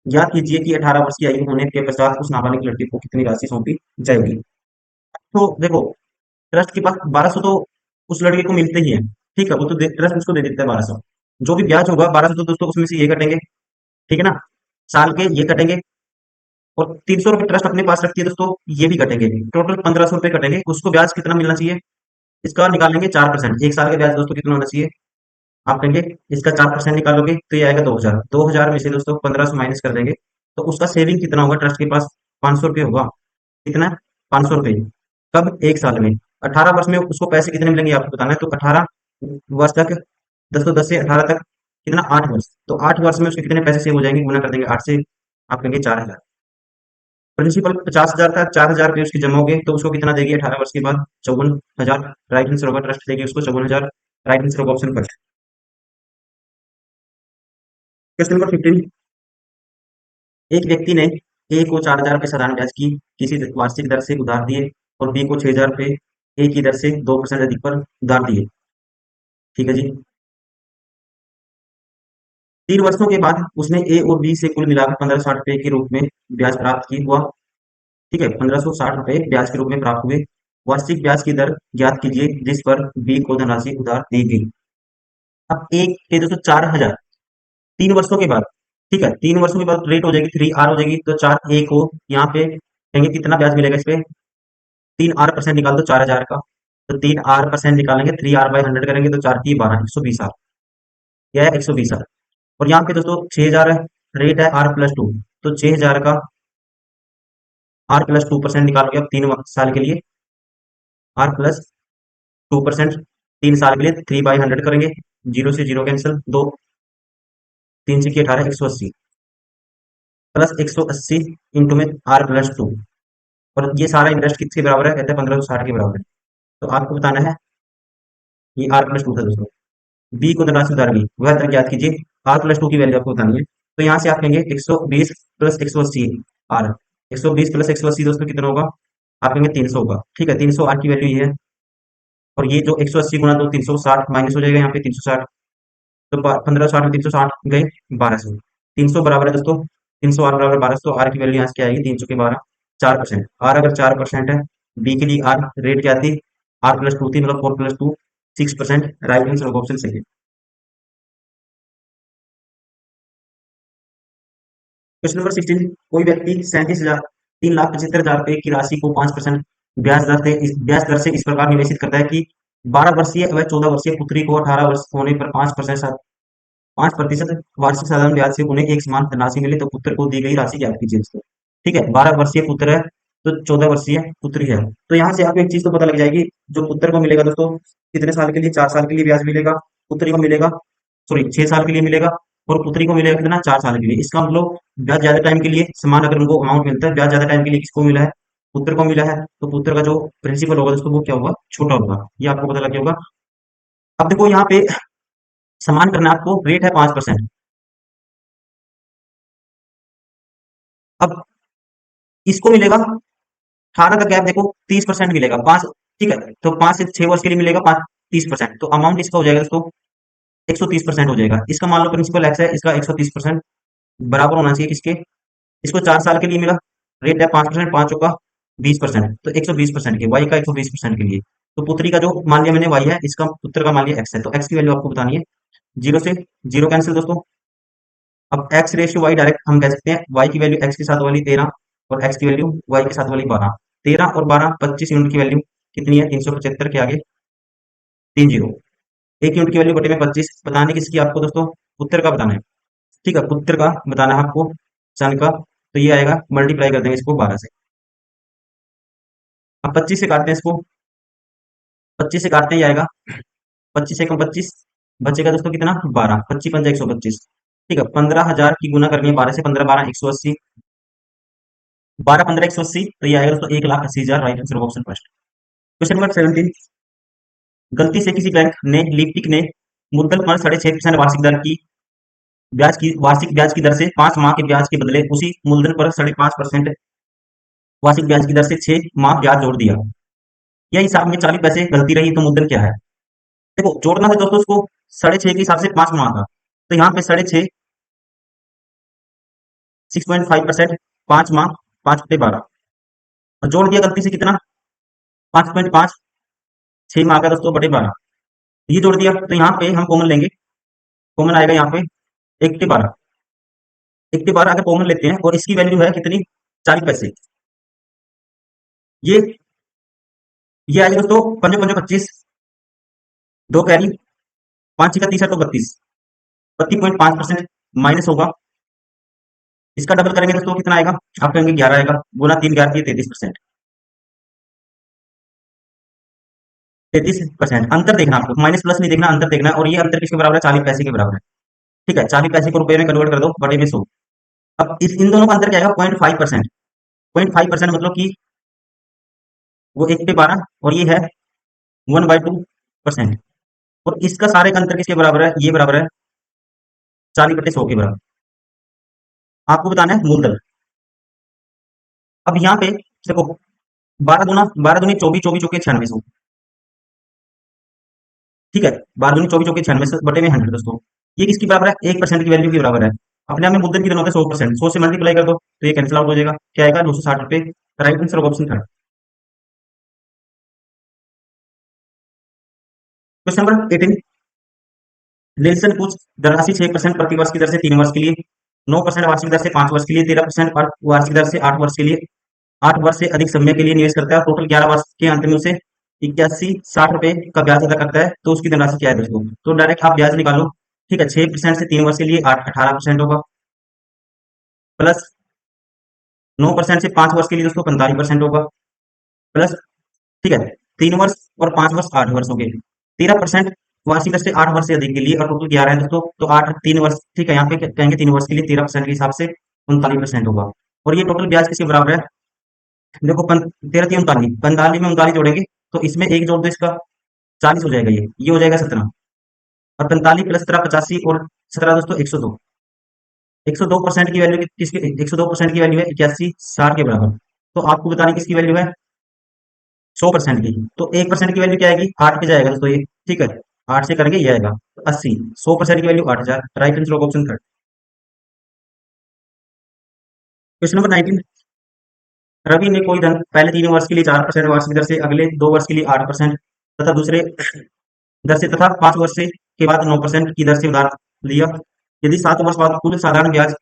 ज्ञात कीजिए कि 18 वर्ष की आयु होने के पश्चात उस नाबालिग लड़के को कितनी राशि सौंपी जाएगी। तो देखो, ट्रस्ट के पास 1,200 तो उस लड़के को मिलते ही है। ठीक है, वो तो ट्रस्ट उसको दे देता है 1,200। जो भी ब्याज होगा 1,200 तो दोस्तों उसमें से ये कटेंगे। ठीक है ना, साल के ये कटेंगे, और 300 रुपये ट्रस्ट अपने पास रखती है दोस्तों, ये भी कटेंगे। टोटल 1,500 रुपये कटेंगे। उसको ब्याज कितना मिलना चाहिए, इसका निकालेंगे 4%। एक साल का ब्याज दोस्तों कितना होना चाहिए, आप कहेंगे इसका 4% निकालोगे तो ये आएगा 2,000। 2,000 में से दोस्तों 1,500 माइनस कर देंगे, तो उसका सेविंग कितना होगा ट्रस्ट के पास, 500 रुपये होगा। कितना, 500 रुपये। कब, एक साल में। 18 वर्ष में उसको पैसे कितने मिलेंगे आपको बताना है, तो 18 वर्ष तक, 10 से 18 तक कितना, 8 वर्ष, तो 8 वर्ष में उसके कितने पैसे सेव हो जाएंगे, गुना कर देंगे 8 से, आप कहेंगे 4,000। प्रिंसिपल 50,000 था, 4,000 रुपये उसके जमा हो गए, तो उसको कितना देगी 18 वर्ष के बाद, 54,000। राइट आंसर होगा, ट्रस्ट देगी उसको 54,000। राइट आंसर होगा ऑप्शन फर्स्ट। Question number 15। एक व्यक्ति ने ए को 4,000 रुपये साधारण ब्याज की किसी वार्षिक दर से उधार दिए, और बी को 6,000 रुपये ए की दर से 2% अधिक पर उधार दिए। ठीक है जी, 3 वर्षों के बाद उसने ए और बी से कुल मिलाकर 1,560 रुपये के रूप में ब्याज प्राप्त की हुआ। ठीक है, 1,560 रुपये ब्याज के रूप में प्राप्त हुए। वार्षिक ब्याज की दर ज्ञात कीजिए जिस पर बी को धनराशि उधार दी गई। अब एक के 4,000, 3 वर्षों के बाद। ठीक है, 3 वर्षों के बाद रेट हो जाएगी 3R हो जाएगी, तो 4 ए को यहाँ पे कहेंगे कितना ब्याज मिलेगा इस पे, 3R% निकाल दो 4,000 का, तो 3R% निकालेंगे, 3R/100 करेंगे, तो 4 की 12, 120R। यह है 120R। और यहाँ पे दोस्तों 6,000 है, रेट है R+2, तो 6,000 का R+2% निकालोगे अब 3 साल के लिए, R+2% 3 साल के लिए, 3/100 करेंगे, जीरो से जीरो कैंसिल, दो, 3 से 18, 180, प्लस 180 इंटू में R+2, और ये सारा इंटरेस्ट किसके बराबर है, कहते हैं 1,560 के बराबर है। तो आपको बताना है, ये R+2 था दोस्तों। बी को धनराशि उधार दी, वह दर ज्ञात कीजिए। R+2 की वैल्यू आपको बतानी है, तो यहाँ से आप कहेंगे 120 प्लस 180 आर, 120 प्लस 180 दोस्तों कितना होगा, आप कहेंगे 300 होगा। ठीक है, 300 आर की वैल्यू ये है, और ये जो 180 गुना दो 360 माइनस हो जाएगा यहाँ पे 360, तो 1,560 में 360 गए 1,200, 300 बराबर है दोस्तों 300 आर बराबर 1200, आर की वैल्यू यहाँ से क्या आएगी, 3 चौके 12, 4%। आर अगर 4% है, बी के लिए आर रेट क्या थी, आर प्लस टू थी, मतलब 4 + 2 6%। राइट आंसर ऑप्शन सही है। क्वेश्चन नंबर 16, कोई व्यक्ति 37,000 3,75,000 रुपए की राशि को 5% ब्याज दर से इस प्रकार निवेशित करता है कि 12 वर्षीय व 14 वर्षीय पुत्री को 18 वर्ष होने पर 5% वार्षिक साधारण ब्याज से उन्हें एक समान धनराशि मिले, तो पुत्र को दी गई राशि ज्ञात कीजिए दोस्तों। ठीक है, 12 वर्षीय पुत्र है तो 14 वर्षीय पुत्री है, तो यहाँ से आपको एक चीज तो पता लग जाएगी। जो पुत्र को मिलेगा दोस्तों कितने साल के लिए, 4 साल के लिए ब्याज मिलेगा। पुत्री को मिलेगा, सॉरी 6 साल के लिए मिलेगा, और पुत्री को मिलेगा कितना, 4 साल के लिए। इसका मतलब ब्याज ज्यादा टाइम के लिए समान अगर उनको अमाउंट मिलता है, ब्याज ज्यादा टाइम के लिए किसको मिला है, पुत्र को मिला है, तो पुत्र का जो प्रिंसिपल होगा दोस्तों वो क्या होगा, छोटा होगा। ये आपको पता लग गया होगा। अब देखो यहाँ पे समान करना है आपको, रेट है 5%। अब इसको मिलेगा 18 का गैप देखो, 30% मिलेगा, 5। ठीक है, तो 5 से 6 वर्ष के लिए मिलेगा 30%, तो अमाउंट इसका हो जाएगा दोस्तों 130% हो जाएगा। इसका मान लो प्रिंसिपल एक्स है, इसका 130% बराबर होना चाहिए किसके, इसको 4 साल के लिए मिला, रेट है 5%, 5 का 20%, तो 120% के, वाई का 120% के लिए। तो पुत्री का जो मान लिया मैंने वाई है, इसका पुत्र का मान लिया एक्स है, तो एक्स की वैल्यू आपको बतानी है। 0 से 0 कैंसिल दोस्तों। अब एक्स रेशियो वाई डायरेक्ट हम कह सकते हैं, वाई की वैल्यू एक्स के साथ वाली 13 और एक्स की वैल्यू वाई के साथ वाली 12। 13 और 12 25 यूनिट की वैल्यू कितनी है, 375 के आगे 3 जीरो। 1 यूनिट की वैल्यू बटे में 25 बताने किसकी आपको दोस्तों, पुत्र का बताना है। ठीक है, पुत्र का बताना है आपको, सन का, तो ये आएगा, मल्टीप्लाई कर देंगे इसको 12 से। अब 25 से काटते हैं इसको, 25 से काटते ही आएगा, 25 से कम 25 बचेगा दोस्तों कितना, 12, 25 × 125। ठीक है, 15,000 की गुना करनी है 12 से, 15 12 180, 12 15 180, तो ये आएगा दोस्तों 1,80,000। Right answer option first. Question number 17, गलती से किसी बैंक ने लिप्टिक ने मुद्दल पर 6.5% वार्षिक ब्याज की दर से 5 माह के ब्याज के बदले उसी मूलधन पर 5.5% वार्षिक ब्याज की दर से 6 माह ब्याज जोड़ दिया। यह हिसाब में 40 पैसे गलती रही, तो मुद्दल क्या है। देखो जोड़ना है दोस्तों उसको, 6.5 के हिसाब से 5 माह का, तो यहाँ पे 6.5 6.5%, 5 माह, 5/12, और जोड़ दिया गलती से कितना, 5.5, 6 माह का दोस्तों बटे 12, ये जोड़ दिया। तो यहाँ पे हम कॉमन लेंगे, कॉमन आएगा यहाँ पे 1/12, 1/12 अगर कॉमन लेते हैं, और इसकी वैल्यू है कितनी, 40 पैसे। ये ये आएगा दोस्तों 5 × 5 = 25, 2 कैरी, 5 × 6 = 30 है, तो 32.5% माइनस होगा। इसका डबल करेंगे दोस्तों कितना आएगा, आप कहेंगे 11 आएगा, गुना 3 11 33%। 33% अंतर देखना आपको, माइनस प्लस नहीं देखना, अंतर देखना है, और ये अंतर किसके बराबर है, 40 पैसे के बराबर है। ठीक है, 40 पैसे को रुपए में कन्वर्ट कर दो, बटे में 100। अब इस इन दोनों का अंतर क्या आएगा, 0.5%। 0.5% मतलब कि वो 1/12, और ये है 1/2%, और इसका सारे का अंतर किसके बराबर है, ये बराबर है 40/100 के बराबर। आपको बताना है मूलधन। अब यहाँ पे देखो, 12 दूनी 24, 24 चौके 9600। ठीक है, 12 दूनी 24, 24 9600 बटे में 100 दोस्तों। ये किसकी बराबर है, 1% की वैल्यू के बराबर है। अपने आप में मुद्दत कितना होता है, 100%, 100 से मल्टीप्लाई कर दो तो ये कैंसिल आउट हो जाएगा, क्या आएगा, 260 रुपए। Right answer option third. Question number 18, Nelson कुछ धनराशि 6% प्रति वर्ष की दर से 3 वर्ष के लिए, 9% वार्षिक दर से 5 वर्ष के लिए, 13% वार्षिक दर से 8 वर्ष के लिए, 8 वर्ष से अधिक समय के लिए निवेश करता है, टोटल 11 वर्ष के अंत में उसे 81-60 रुपए का ब्याज अदा करता है, तो उसकी धनराशि क्या है दोस्तों। तो डायरेक्ट आप ब्याज निकालो। ठीक है, 6% से 3 वर्ष के लिए 18% होगा, प्लस 9% से 5 वर्ष के लिए दोस्तों 45% होगा, प्लस, ठीक है, 3 वर्ष और 5 वर्ष 8 वर्ष हो गए, 13% वार्षिक दर से 8 वर्ष से अधिक के लिए, और टोटल 11 है दोस्तों, तो 8 3 वर्ष। ठीक है, यहाँ पे कहेंगे 3 वर्ष के लिए 13% के हिसाब से 39% होगा। और ये टोटल ब्याज किसके बराबर है, देखो 13 3 39, 45 में 39 जोड़ेंगे, तो इसमें एक जोड़ दो इसका, 40 हो जाएगा, ये हो जाएगा 17, और 45 + 17 85, और 17 दोस्तों 102। 102% की वैल्यू किसकी, 102% की वैल्यू है 81-60 के बराबर। तो आपको बतानी किसकी वैल्यू है, 100% की। तो 1% की वैल्यू क्या आएगी, 8 पे जाएगा दोस्तों ये। ठीक है, 8 से करेंगे ये आएगा 80, 100% की value 8,000। Right answer option third. Question number 19। Ravi ने कोई धन पहले 3 वर्ष के लिए 4% वार्षिक दर से, अगले 2 वर्ष के लिए 8% तथा दूसरे दर से तथा 5 वर्ष से के बाद 9% की दर से उधार लिया। यदि 7 वर्ष बाद कुल साधारण ब्याज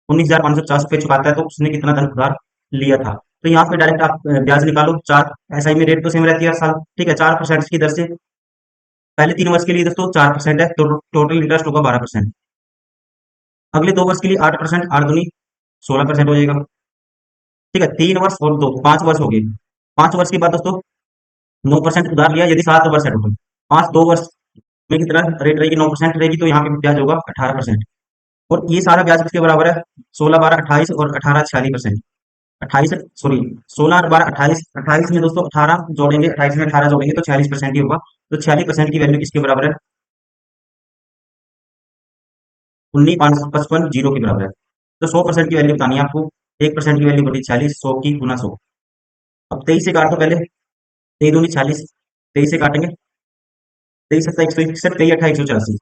19,550 रुपये चुकाता है तो उसने कितना धन उधार लिया था। तो यहाँ पे डायरेक्ट आप ब्याज निकालो। चार एसआई में रेट तो सेम रहती है हर साल, ठीक है। 4% की दर से पहले 3 वर्ष के लिए दोस्तों 4% है तो टोटल इंटरेस्ट होगा 12%। अगले 2 वर्ष के लिए 8%, 8 दूनी 16% हो जाएगा, ठीक है। 3 वर्ष और 5 वर्ष हो गए। 5 वर्ष के बाद दोस्तों 9% उधार लिया, यदि 7 वर्ष है टोटल। 2 वर्ष में कितना रेट रहेगी, 9% रहेगी, तो यहाँ पे ब्याज होगा 18%। और ये सारा ब्याज किसके बराबर है, 16, 12, 28 और 18, 46%। 28 सॉरी 16, 12, 28, 28 में दोस्तों 18 जोड़ेंगे, 28 में 18 जोड़ेंगे तो 46% ही होगा। तो 46% की वैल्यू किसके बराबर है, 19,555 के बराबर है। तो 100% की वैल्यू बतानी है आपको। 1% की वैल्यू बटी 46, 100 की गुना 100। अब 23 से काट दो पहले, 23 दूनी 40, 23 से काटेंगे, 23 सत्ता 161, 23 अट्ठा 184,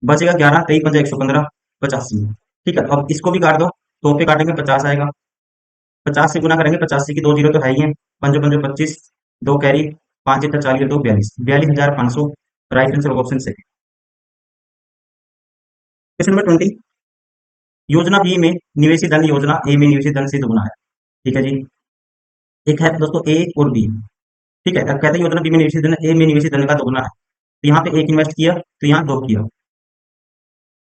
बचेगा 11, 23 पंजा 115, 85। ठीक है, अब इसको भी काट दो, 100 पे काटेंगे 50 आएगा, 50 से गुना करेंगे, 85 की 2 जीरो तो है ही है, पंजो पंजो 25, 2 कैरी, 5 इतना 40, 2 42, 42,500। राइट आंसर ऑप्शन से। Question number 20। योजना बी में निवेशित धन योजना ए में निवेशित धन से दोगुना है। ठीक है जी, एक है दोस्तों ए और बी। ठीक है, अब कहते हैं योजना बी में निवेशित धन ए में निवेशित धन का दोगुना है। तो यहाँ पे एक इन्वेस्ट किया तो यहाँ 2 किया।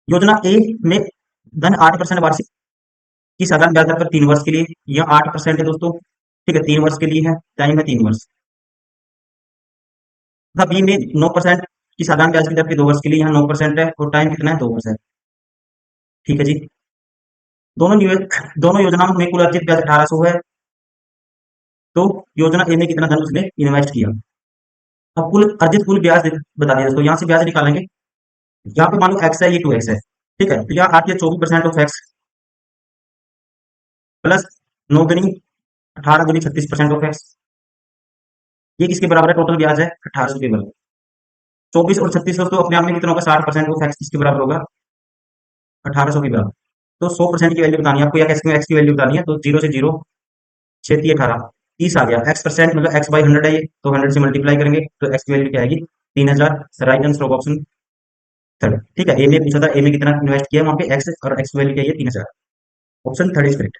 योजना ए में धन 8% वार्षिक की साधारण ब्याज दर पर 3 वर्ष के लिए, यह 8% है दोस्तों। ठीक है, 3 वर्ष के लिए है, टाइम है 3 वर्ष। तथा बी में 9% की साधारण ब्याज की दर पे 2 वर्ष के लिए, यहाँ 9% है और टाइम कितना है, 2 वर्ष है। ठीक है जी, दोनों योजनाओं में कुल अर्जित ब्याज 1800 है। तो योजना ए में कितना धन उसने इन्वेस्ट किया। अब कुल अर्जित कुल ब्याज बता दिया दोस्तों, यहाँ से ब्याज निकालेंगे। यहाँ पे मान लो एक्स है, ये 2x है। ठीक है, तो यहाँ आती है 24% ऑफ एक्स प्लस 9 दूनी 18 दूनी 36% ऑफ एक्स। ये किसके बराबर है, टोटल ब्याज है 1800 के बराबर। 24 और 36 दोस्तों अपने आप में कितना होगा, 60% ऑफ एक्स किसके बराबर होगा, 1800 के बराबर। तो 100% की वैल्यू बतानी है आपको, या एक्स की वैल्यू बतानी है। तो 0 से 0, 6 18 30 आ गया। x% मतलब x बाई 100 है ये, तो 100 से मल्टीप्लाई करेंगे तो x की वैल्यू क्या आएगी, 3000। Right answer option third. ठीक है, ए में पूछा था ए में कितना इन्वेस्ट किया, वहां पे x और x की वैल्यू क्या है 3000। Option third is correct.